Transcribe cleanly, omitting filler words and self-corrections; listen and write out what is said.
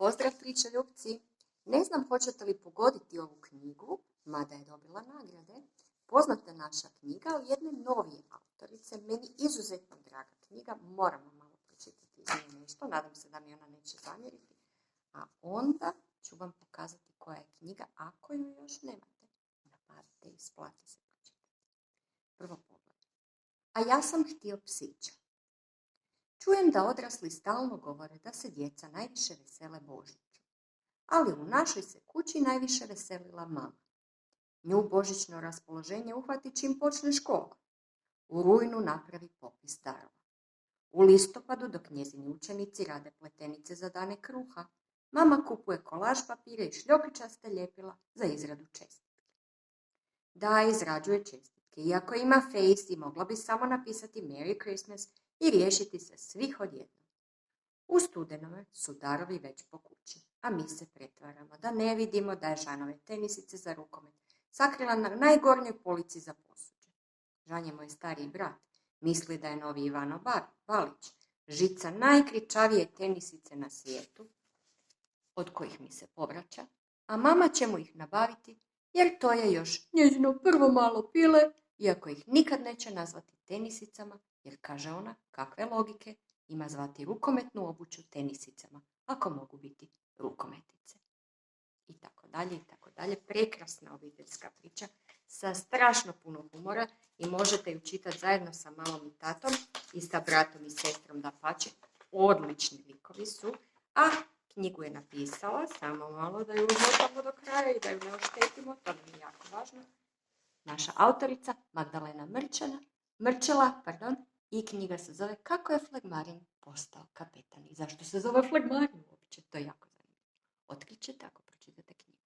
Pozdrav pričaljupci! Ne znam hoćete li pogoditi ovu knjigu, mada je dobila nagrade. Poznata naša knjiga od jedne novije autorice, meni izuzetno draga knjiga, moramo malo pročitati iz nje nešto, nadam se da mi ona neće zamjeriti. A onda ću vam pokazati koja je knjiga, ako ju još nemate. Napadite, isplati se pročitati. Prvo pogled. A ja sam htio psića. Čujem da odrasli stalno govore da se djeca najviše vesele Božiću, ali u našoj se kući najviše veselila mama. Nju božićno raspoloženje uhvati čim počne škola. U rujnu napravi popis darova. U listopadu, dok njezini učenici rade pletenice za dane kruha, mama kupuje kolaž papire i šljokičaste ljepila za izradu čestitke. Da, izrađuje čestitke, iako ima Face i mogla bi samo napisati Merry Christmas i riješiti se svih odjednom. U studenome su darovi već po kući, a mi se pretvaramo da ne vidimo da je Žanove tenisice za rukomet sakrila na najgornjoj polici za posuđe. Žan je moj stariji brat, misli da je novi Ivano Balić, žica najkričavije tenisice na svijetu, od kojih mi se povraća, a mama će mu ih nabaviti, jer to je još njezino prvo malo pile, iako ih nikad neće nazvati tenisicama, jer kaže ona, kakve logike ima zvati rukometnu obuću tenisicama, ako mogu biti rukometice. I tako dalje, i tako dalje. Prekrasna obiteljska priča sa strašno puno humora i možete ju čitati zajedno sa mamom i tatom i sa bratom i sestrom dapače. Odlični likovi su, a knjigu je napisala, samo malo da ju uzmotamo do kraja i da ju ne oštetimo, to nam je jako važno. Naša autorica Magdalena Mrčela, i knjiga se zove Kako je flegmarin postao kapetan. I zašto se zove flegmarin uopće? To je jako zanimljivo. Otkrićete ako pročitate knjigu.